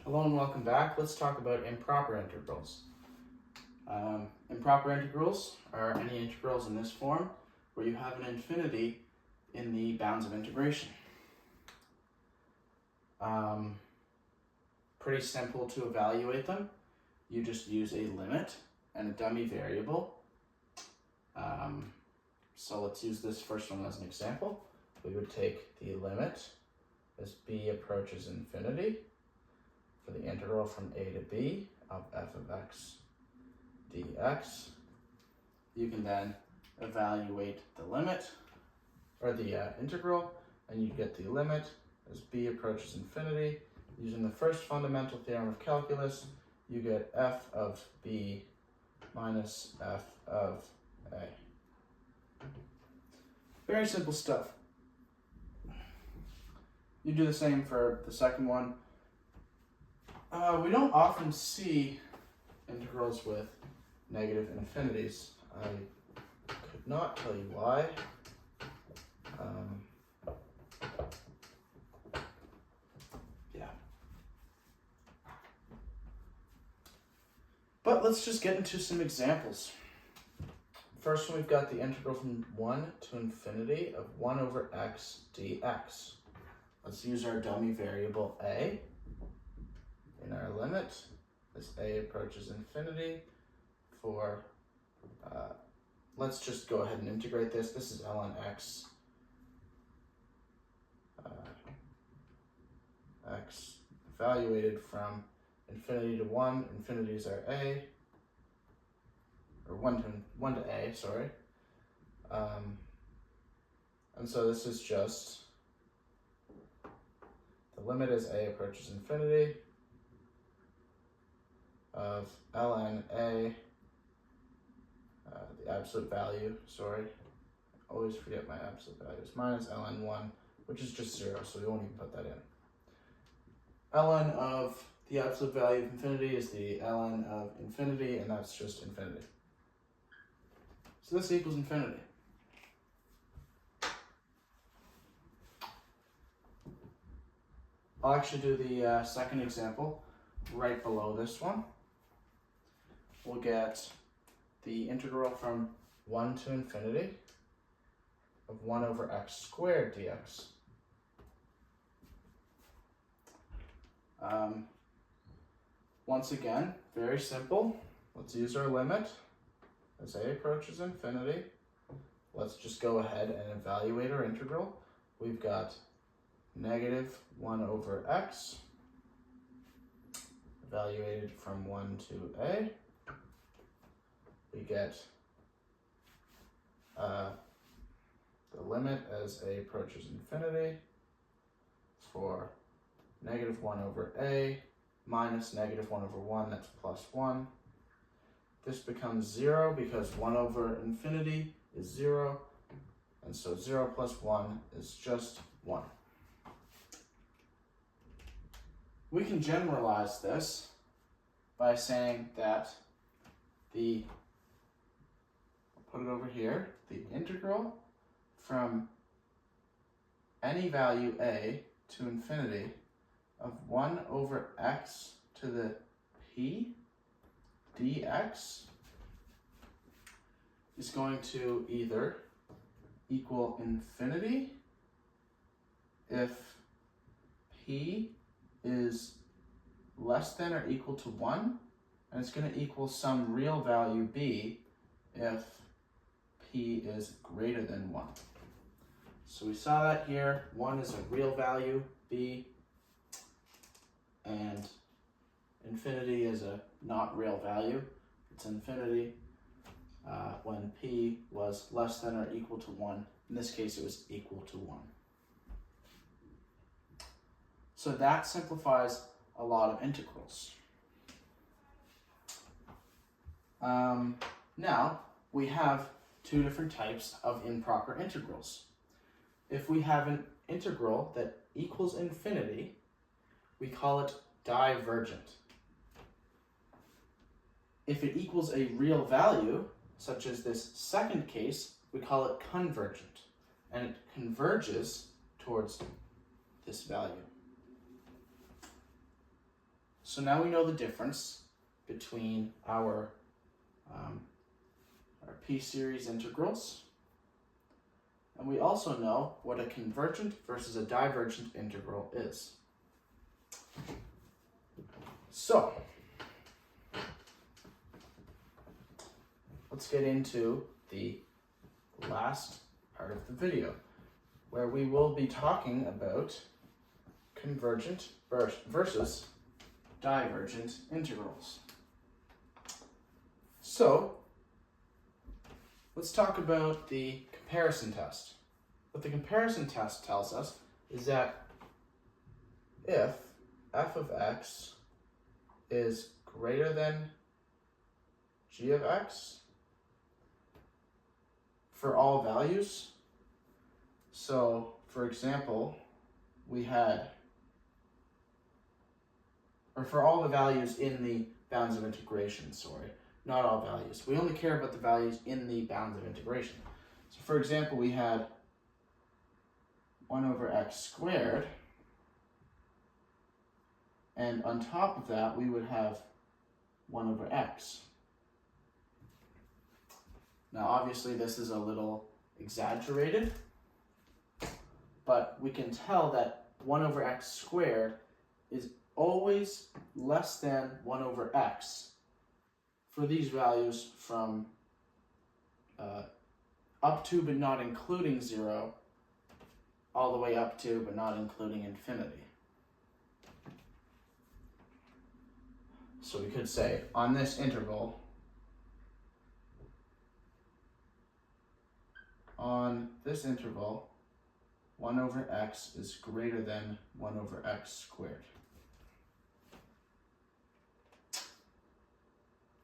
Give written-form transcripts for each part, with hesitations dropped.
Hello and welcome back. Let's talk about improper integrals. Improper integrals are any integrals in this form where you have an infinity in the bounds of integration. Pretty simple to evaluate them. You just use a limit and a dummy variable. So let's use this first one as an example. We would take the limit as b approaches infinity for the integral from a to b of f of x dx. You can then evaluate the limit, or the integral, and you get the limit as b approaches infinity. Using the first fundamental theorem of calculus, you get f of b minus f of a. Very simple stuff. You do the same for the second one. We don't often see integrals with negative infinities. I could not tell you why. But let's just get into some examples. First one, we've got the integral from 1 to infinity of 1 over x dx. Let's use our dummy variable a in our limit as a approaches infinity for, let's just go ahead and integrate this. This is ln x, x evaluated from infinity to 1. Infinities are a, or 1 to a, sorry. And so this is just, the limit as a approaches infinity of ln a, the absolute value, sorry, I always forget my absolute values, minus ln 1, which is just 0, so we won't even put that in. Ln of the absolute value of infinity is the ln of infinity, and that's just infinity. So this equals infinity. I'll actually do the second example right below this one. We'll get the integral from 1 to infinity of 1 over x squared dx. Once again, very simple. Let's use our limit as a approaches infinity. Let's just go ahead and evaluate our integral. We've got negative 1 over x evaluated from 1 to a. We get the limit as a approaches infinity for negative 1 over a minus negative 1 over 1, that's plus 1. This becomes 0 because 1 over infinity is 0, and so 0 plus 1 is just 1. We can generalize this by saying that I'll put it over here, the integral from any value a to infinity of 1 over x to the p dx is going to either equal infinity if p is less than or equal to 1, and it's going to equal some real value b if p is greater than 1. So we saw that here. 1 is a real value, b, and infinity is a not real value. It's infinity when p was less than or equal to 1. In this case, it was equal to 1. So that simplifies a lot of integrals. Now, we have two different types of improper integrals. If we have an integral that equals infinity, we call it divergent. If it equals a real value, such as this second case, we call it convergent, and it converges towards this value. So now we know the difference between our p-series integrals. And we also know what a convergent versus a divergent integral is. So, let's get into the last part of the video, where we will be talking about convergent versus divergent integrals. So, let's talk about the comparison test. What the comparison test tells us is that if f of x is greater than g of x for all values, so for example, we had, or for all the values in the bounds of integration, sorry, not all values. We only care about the values in the bounds of integration. So for example, we had 1 over x squared, and on top of that, we would have 1 over x. Now, obviously, this is a little exaggerated, but we can tell that 1 over x squared is always less than 1 over x for these values from up to but not including 0, all the way up to but not including infinity. So we could say on this interval, 1 over x is greater than 1 over x squared.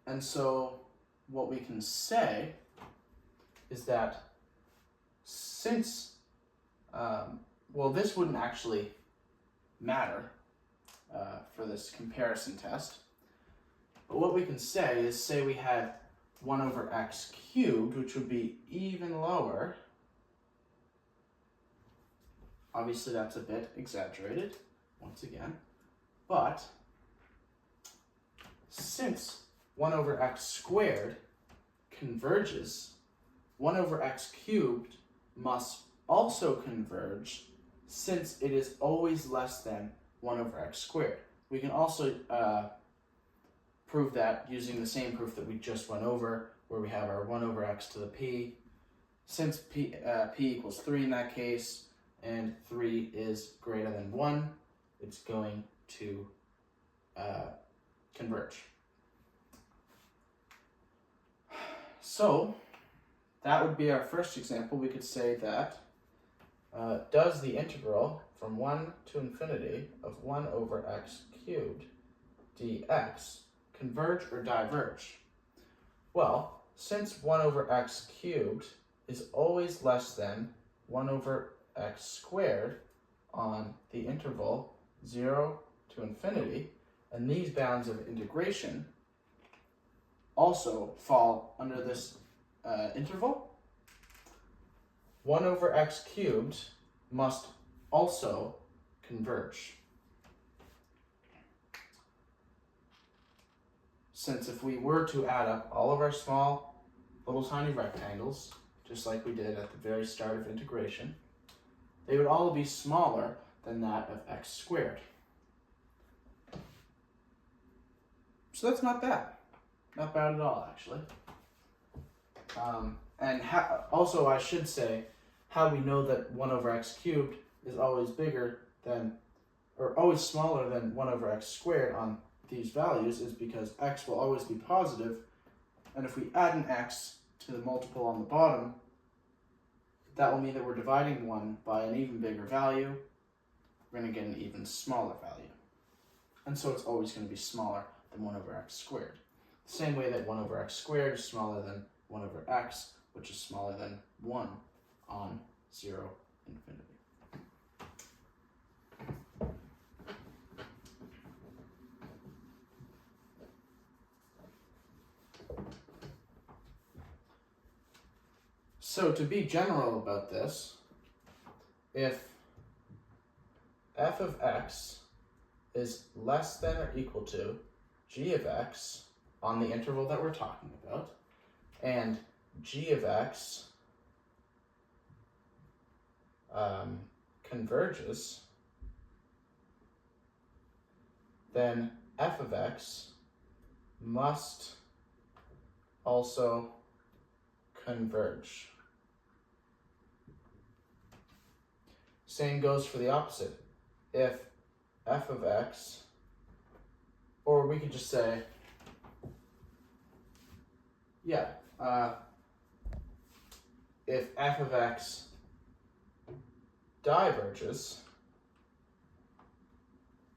And so what we can say is that since, well, this wouldn't actually matter for this comparison test, but what we can say is, say we had 1 over x cubed, which would be even lower. Obviously, that's a bit exaggerated, once again, but since 1 over x squared converges, 1 over x cubed must also converge, since it is always less than 1 over x squared. We can also prove that using the same proof that we just went over, where we have our 1 over x to the p. Since p equals 3 in that case, and 3 is greater than 1, it's going to converge. So, that would be our first example. We could say that does the integral from 1 to infinity of 1 over x cubed dx converge or diverge? Well, since 1 over x cubed is always less than 1 over x squared on the interval 0 to infinity, and these bounds of integration also fall under this interval, 1 over x cubed must also converge. Since if we were to add up all of our small little tiny rectangles, just like we did at the very start of integration, they would all be smaller than that of x squared. So that's not bad. Not bad at all, actually. Also, I should say, how we know that 1 over x cubed is always bigger than, or always smaller than 1 over x squared on these values is because x will always be positive, and if we add an x to the multiple on the bottom, that will mean that we're dividing 1 by an even bigger value. We're going to get an even smaller value. And so it's always going to be smaller than 1 over x squared. The same way that 1 over x squared is smaller than 1 over x, which is smaller than 1 on 0 infinity. So to be general about this, if f of x is less than or equal to g of x on the interval that we're talking about, and g of x converges, then f of x must also converge. Same goes for the opposite. If f of x, or we could just say, if f of x diverges,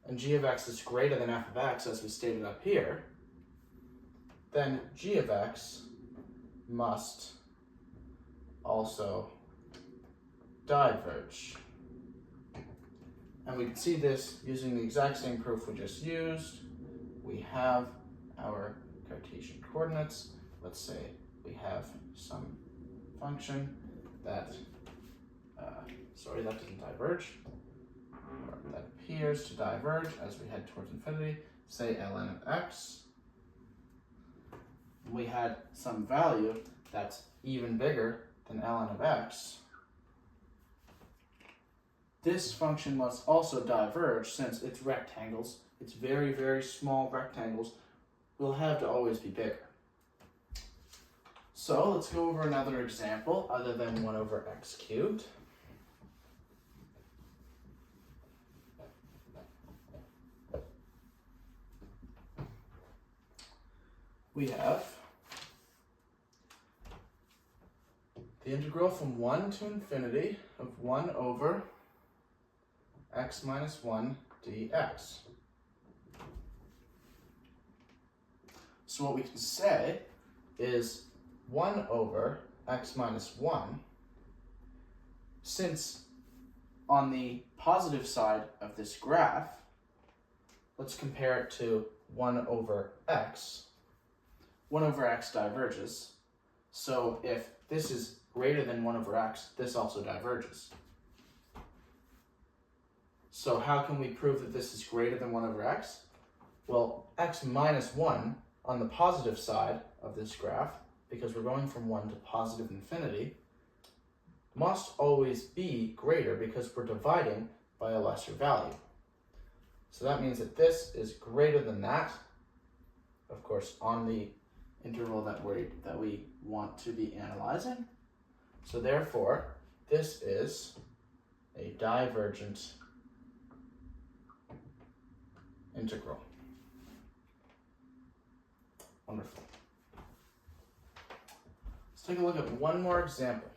and g of x is greater than f of x, as we stated up here, then g of x must also diverge. And we can see this using the exact same proof we just used. We have our Cartesian coordinates. Let's say we have some function that, that doesn't diverge, or that appears to diverge as we head towards infinity, say ln of x. We had some value that's even bigger than ln of x. This function must also diverge since it's rectangles. It's very, very small rectangles will have to always be bigger. So let's go over another example other than 1 over x cubed. We have the integral from 1 to infinity of 1 over x minus 1 dx. So what we can say is 1 over x minus 1, since on the positive side of this graph, let's compare it to 1 over x. 1 over x diverges. So if this is greater than 1 over x, this also diverges. So how can we prove that this is greater than 1 over x? Well, x minus 1 on the positive side of this graph, because we're going from 1 to positive infinity, must always be greater because we're dividing by a lesser value. So that means that this is greater than that, of course, on the interval that we want to be analyzing. So therefore, this is a divergent integral. Wonderful. Let's take a look at one more example.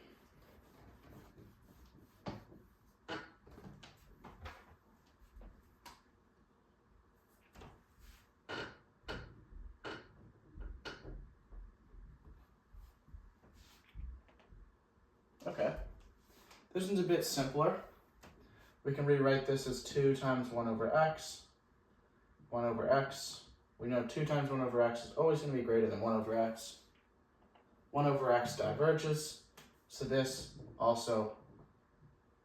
Okay, this one's a bit simpler. We can rewrite this as 2 times 1 over x. 1 over x. We know 2 times 1 over x is always going to be greater than 1 over x. 1 over x diverges, so this also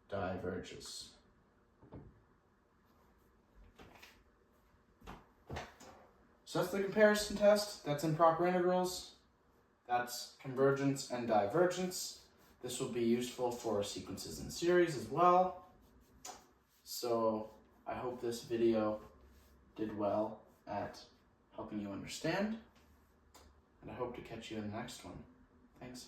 diverges. So that's the comparison test. That's improper integrals. That's convergence and divergence. This will be useful for sequences in series as well. So I hope this video did well at helping you understand, and I hope to catch you in the next one. Thanks.